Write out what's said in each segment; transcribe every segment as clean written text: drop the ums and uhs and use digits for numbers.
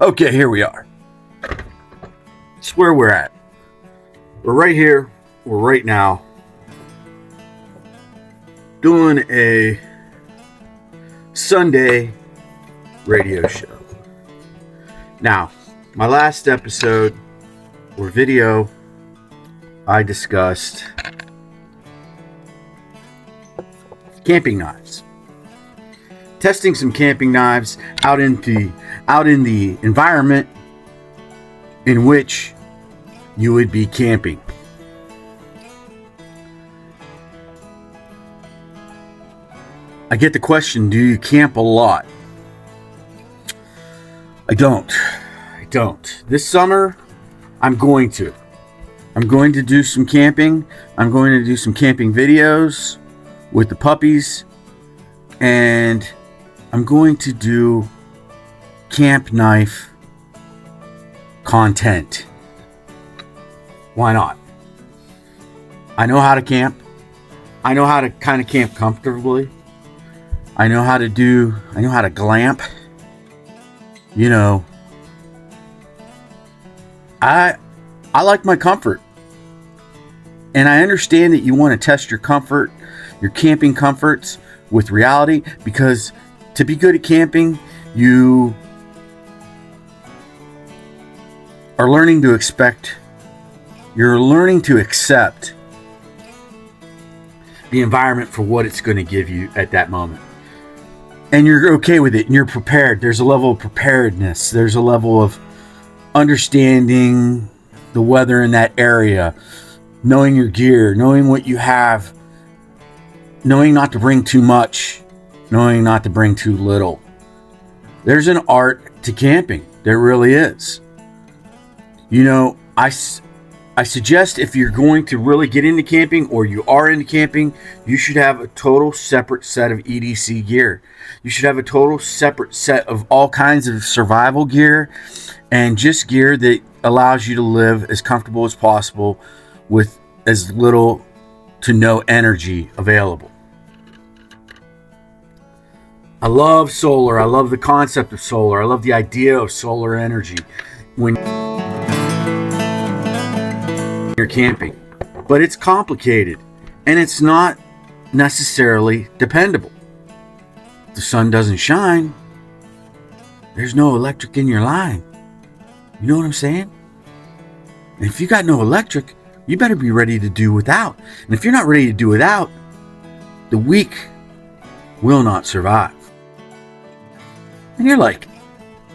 Okay, here we are. It's where we're at. We're right here. We're right now doing a Sunday radio show. Now, my last episode or video, I discussed camping knives. Testing some camping knives out in the environment in which you would be camping. I get the question, do you camp a lot? I don't. This summer, I'm going to do some camping. I'm going to do some camping videos with the puppies, and I'm going to do camp knife content. Why not? I know how to camp. I know how to kind of camp comfortably. I know how to glamp. You know, I like my comfort. And I understand that you want to test your comfort, your camping comforts with reality, because to be good at camping, you are learning to accept the environment for what it's going to give you at that moment. And you're okay with it, and you're prepared. There's a level of preparedness. There's a level of understanding the weather in that area, knowing your gear, knowing what you have, knowing not to bring too much, knowing not to bring too little. There's an art to camping. There really is. You know, I suggest if you're going to really get into camping, or you are into camping, you should have a total separate set of EDC gear. You should have a total separate set of all kinds of survival gear, and just gear that allows you to live as comfortable as possible with as little to no energy available. I love solar. I love the concept of solar. I love the idea of solar energy when you're camping. But it's complicated, and it's not necessarily dependable. If the sun doesn't shine, there's no electric in your line. You know what I'm saying? And if you got no electric, you better be ready to do without. And if you're not ready to do without, the weak will not survive. And you're like,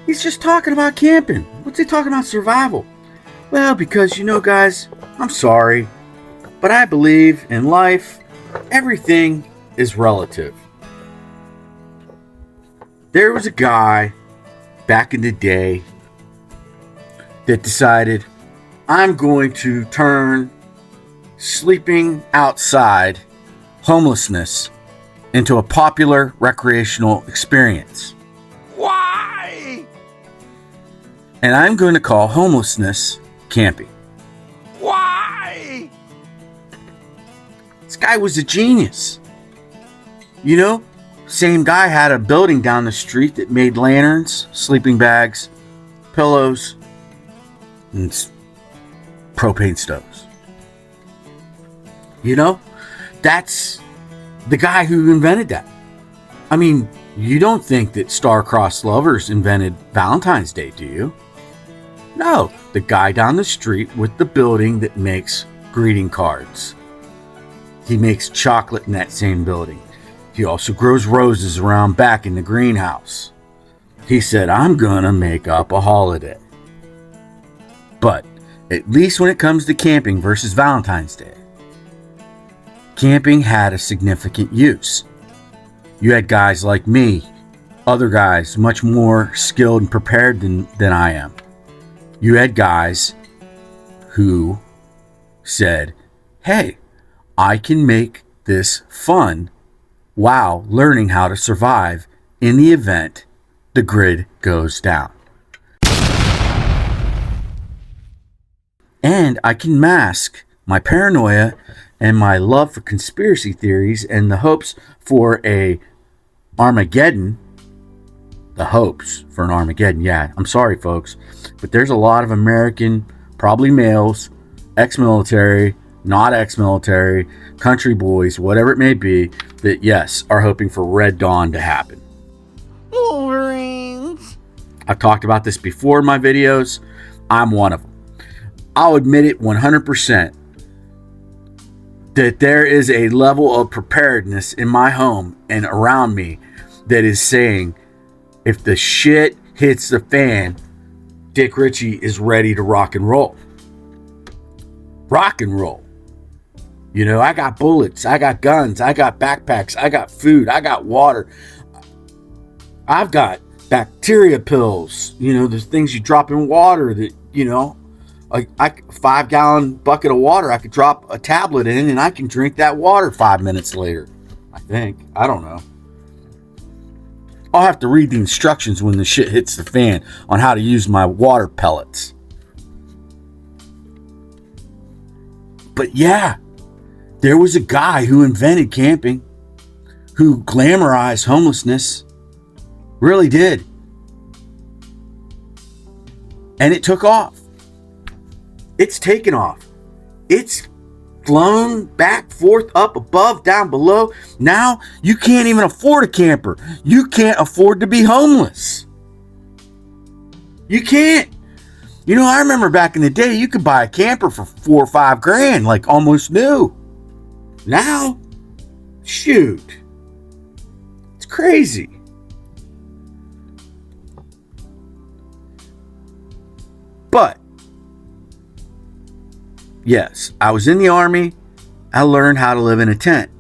he's just talking about camping. What's he talking about survival? Well, because, you know, guys, I'm sorry, but I believe in life, everything is relative. There was a guy back in the day that decided, I'm going to turn sleeping outside, homelessness, into a popular recreational experience. Why? And I'm going to call homelessness camping. Why? This guy was a genius. You know, same guy had a building down the street that made lanterns, sleeping bags, pillows, and propane stoves. You know, that's the guy who invented that. I mean, you don't think that star-crossed lovers invented Valentine's Day, do you? No, the guy down the street with the building that makes greeting cards. He makes chocolate in that same building. He also grows roses around back in the greenhouse. He said, I'm gonna make up a holiday. But at least when it comes to camping versus Valentine's Day, camping had a significant use. You had guys like me, other guys much more skilled and prepared than I am. You had guys who said, hey, I can make this fun while learning how to survive in the event the grid goes down. And I can mask my paranoia and my love for conspiracy theories and the hopes for a Armageddon, the hopes for an Armageddon. Yeah, I'm sorry, folks, but there's a lot of American, probably males, ex-military, not ex-military, country boys, whatever it may be, that, yes, are hoping for Red Dawn to happen. Wolverines. I've talked about this before in my videos. I'm one of them. I'll admit it 100% that there is a level of preparedness in my home and around me that is saying, if the shit hits the fan, Dick Ritchie is ready to rock and roll. Rock and roll. You know, I got bullets, I got guns, I got backpacks, I got food, I got water. I've got bacteria pills, you know, the things you drop in water that, you know, a 5-gallon bucket of water, I could drop a tablet in and I can drink that water 5 minutes later. I think. I don't know. I'll have to read the instructions when the shit hits the fan on how to use my water pellets. But yeah, there was a guy who invented camping, who glamorized homelessness. Really did. And it took off. It's taken off. It's flown back, forth, up, above, down, below. Now you can't even afford a camper. You can't afford to be homeless. You can't. You know, I remember back in the day, you could buy a camper for $4 or $5 grand, like almost new. Now, shoot, it's crazy. But yes, I was in the Army. I learned how to live in a tent.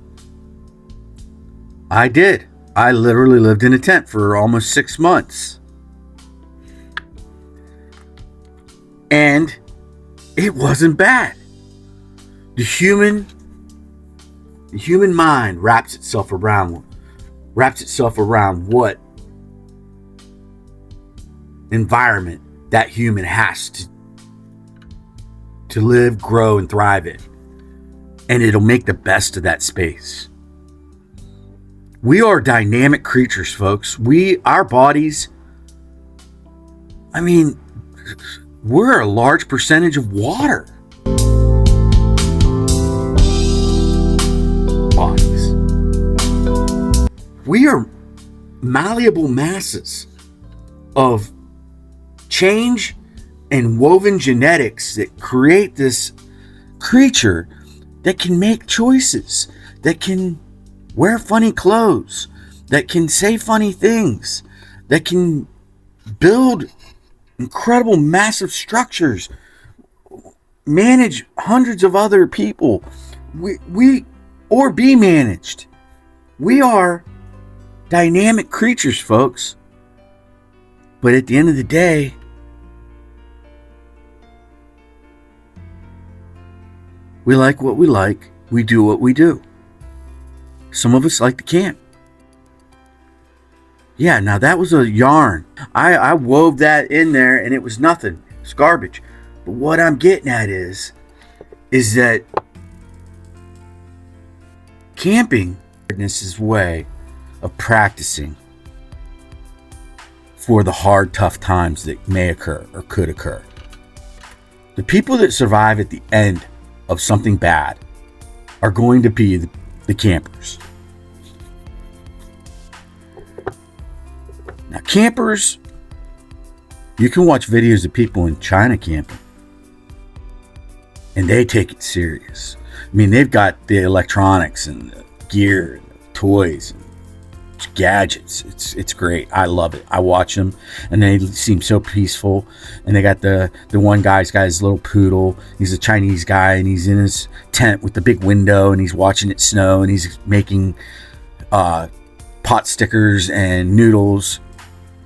I did. I literally lived in a tent for almost 6 months. And it wasn't bad. The human mind wraps itself around what environment that human has to live, grow, and thrive in. And it'll make the best of that space. We are dynamic creatures, folks. Our bodies, I mean, we're a large percentage of water. Bodies. We are malleable masses of change and woven genetics that create this creature that can make choices, that can wear funny clothes, that can say funny things, that can build incredible massive structures, manage hundreds of other people, or be managed. We are dynamic creatures, folks. But at the end of the day, we like what we like. We do what we do. Some of us like to camp. Yeah, now that was a yarn. I wove that in there and it was nothing. It's garbage. But what I'm getting at is that camping is a way of practicing for the hard, tough times that may occur or could occur. The people that survive at the end of something bad are going to be the campers. Now, campers, you can watch videos of people in China camping, and they take it serious. I mean, they've got the electronics and the gear and the toys and gadgets. It's great. I love it. I watch them and they seem so peaceful. And they got the one guy's got his little poodle. He's a Chinese guy and he's in his tent with the big window and he's watching it snow and he's making pot stickers and noodles,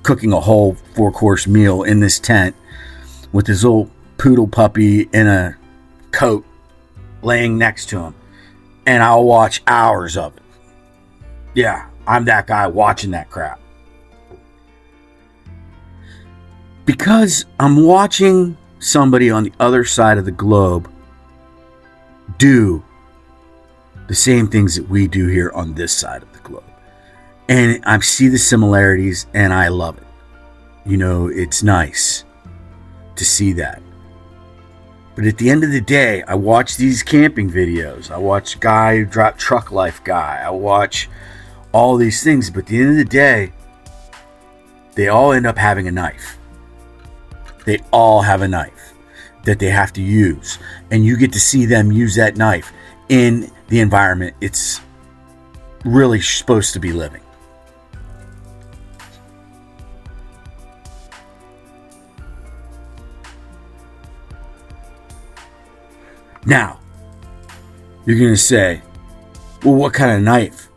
cooking a whole 4-course meal in this tent with his little poodle puppy in a coat laying next to him. And I'll watch hours of it. Yeah, I'm that guy watching that crap. Because I'm watching somebody on the other side of the globe do the same things that we do here on this side of the globe. And I see the similarities and I love it. it's nice to see that. But at the end of the day, I watch these camping videos. I watch Guy Who Dropped Truck Life Guy. I watch all these things. But at the end of the day, they all end up having a knife. They all have a knife that they have to use. And you get to see them use that knife in the environment it's really supposed to be living. Now, you're going to say, well, what kind of knife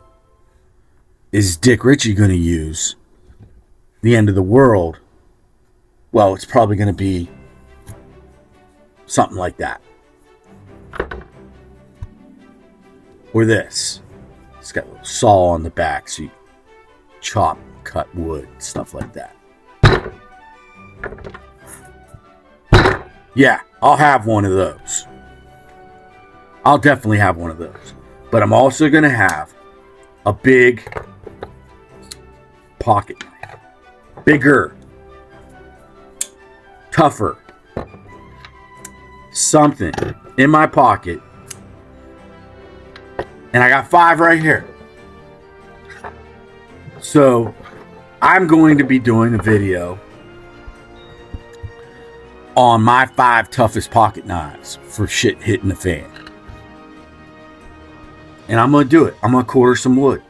is Dick Ritchie going to use? The end of the world? Well, it's probably going to be something like that. Or this. It's got a little saw on the back, so you chop, cut wood, stuff like that. Yeah, I'll have one of those. I'll definitely have one of those. But I'm also going to have a big pocket knife. Bigger. Tougher. Something in my pocket. And I got 5 right here. So I'm going to be doing a video on my 5 toughest pocket knives for shit hitting the fan. And I'm going to do it. I'm going to quarter some wood.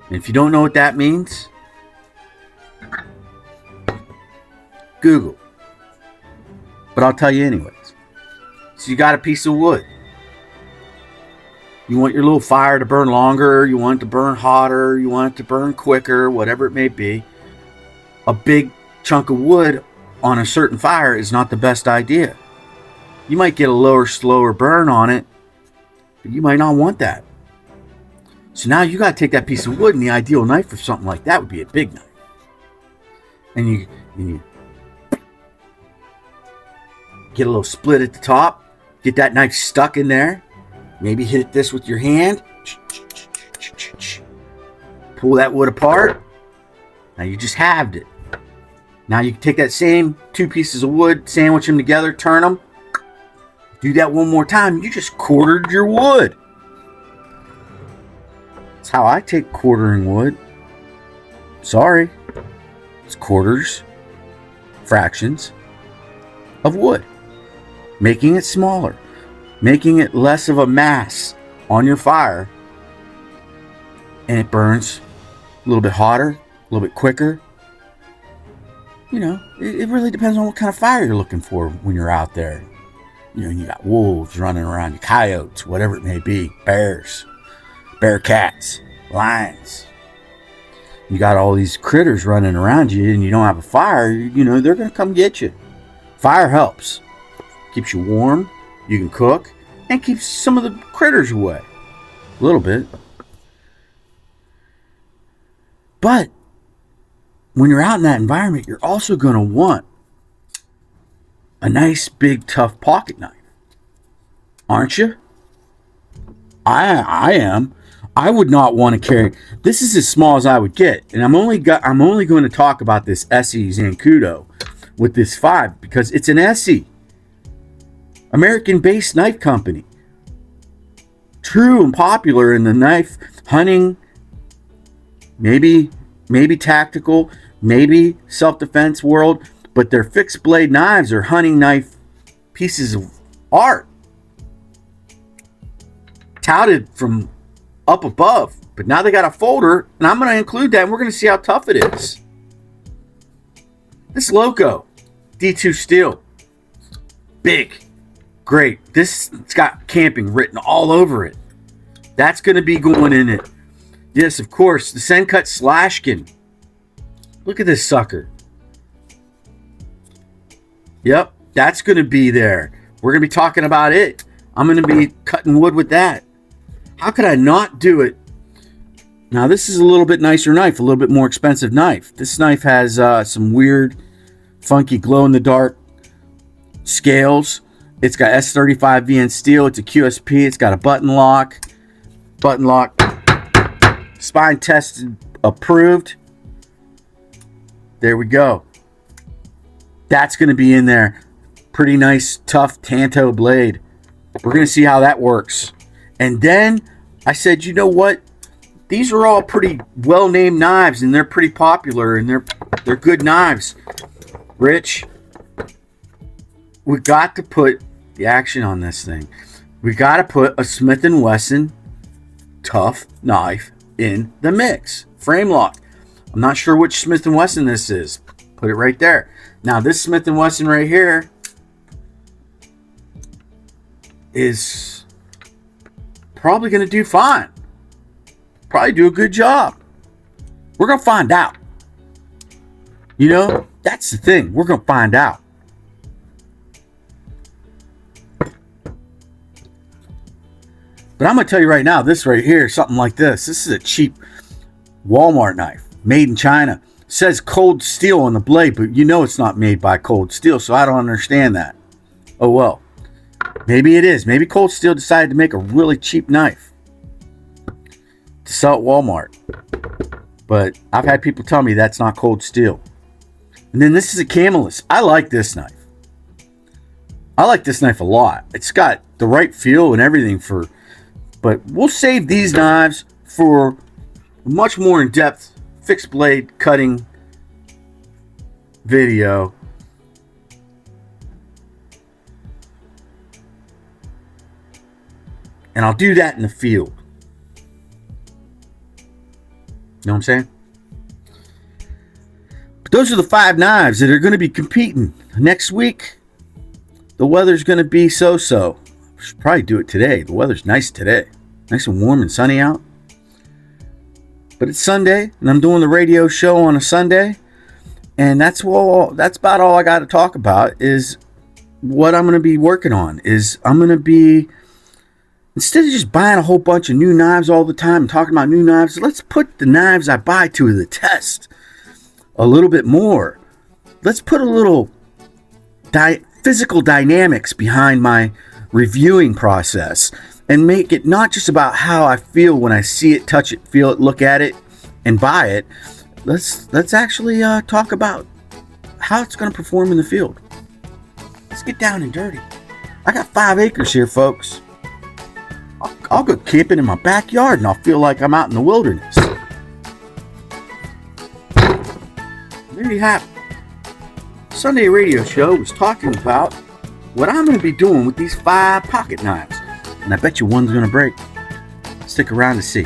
And if you don't know what that means, Google. But I'll tell you anyways. So you got a piece of wood. You want your little fire to burn longer. You want it to burn hotter. You want it to burn quicker. Whatever it may be. A big chunk of wood on a certain fire is not the best idea. You might get a lower, slower burn on it. You might not want that. So now you got to take that piece of wood, and the ideal knife for something like that would be a big knife. And you get a little split at the top, get that knife stuck in there, maybe hit this with your hand, pull that wood apart. Now you just halved it. Now you can take that same 2 pieces of wood, sandwich them together, turn them. Do that one more time, you just quartered your wood. That's how I take quartering wood. Sorry. It's quarters, fractions of wood. Making it smaller. Making it less of a mass on your fire. And it burns a little bit hotter, a little bit quicker. It really depends on what kind of fire you're looking for when you're out there. You got wolves running around you, coyotes, whatever it may be, bears, bear cats, lions. You got all these critters running around you and you don't have a fire, they're going to come get you. Fire helps. Keeps you warm, you can cook, and keeps some of the critters away. A little bit. But when you're out in that environment, you're also going to want a nice, big, tough pocket knife. Aren't you? I am. I would not want to carry. This is as small as I would get. And I'm only going to talk about this Essie Zancudo with this 5 because it's an Essie. American-based knife company. True and popular in the knife hunting, maybe tactical, maybe self-defense world. But their fixed blade knives are hunting knife pieces of art. Touted from up above. But now they got a folder, and I'm going to include that, and we're going to see how tough it is. This Loco D2 steel. Big. Great. It's got camping written all over it. That's going to be going in it. Yes, of course. The Sencut Slashkin. Look at this sucker. Yep, that's going to be there. We're going to be talking about it. I'm going to be cutting wood with that. How could I not do it? Now, this is a little bit nicer knife, a little bit more expensive knife. This knife has some weird, funky glow-in-the-dark scales. It's got S35 VN steel. It's a QSP. It's got a button lock. Spine tested, approved. There we go. That's going to be in there. Pretty nice, tough Tanto blade. We're going to see how that works. And then I said, you know what? These are all pretty well-named knives, and they're pretty popular, and they're good knives. Rich, we got to put the action on this thing. We got to put a Smith & Wesson tough knife in the mix. Frame lock. I'm not sure which Smith & Wesson this is. Put it right there. Now, this Smith & Wesson right here is probably going to do fine. Probably do a good job. We're going to find out. You know, that's the thing. We're going to find out. But I'm going to tell you right now, this right here, something like this. This is a cheap Walmart knife. Made in China. It says Cold Steel on the blade, but you know it's not made by Cold Steel, so I don't understand that. Oh well. Maybe it is. Maybe Cold Steel decided to make a really cheap knife to sell at Walmart. But I've had people tell me that's not Cold Steel. And then this is a Camelus. I like this knife. I like this knife a lot. It's got the right feel and everything for... But we'll save these knives for much more in-depth fixed blade cutting video. And I'll do that in the field. You know what I'm saying? But those are the 5 knives that are going to be competing next week. The weather's going to be so-so. I should probably do it today. The weather's nice today. Nice and warm and sunny out. But it's Sunday, and I'm doing the radio show on a Sunday. And that's about all I got to talk about is what I'm going to be working on. Is I'm going to be, instead of just buying a whole bunch of new knives all the time and talking about new knives, let's put the knives I buy to the test a little bit more. Let's put a little physical dynamics behind my reviewing process and make it not just about how I feel when I see it, touch it, feel it, look at it, and buy it. Let's actually talk about how it's going to perform in the field. Let's get down and dirty. I got 5 acres here, folks. I'll go camping in my backyard and I'll feel like I'm out in the wilderness. There you have it. Sunday radio show was talking about what I'm going to be doing with these 5 pocket knives. And I bet you one's going to break. Stick around to see.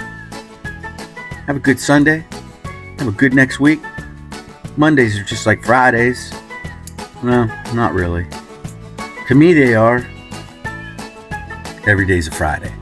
Have a good Sunday. Have a good next week. Mondays are just like Fridays. No, not really. To me they are. Every day's a Friday.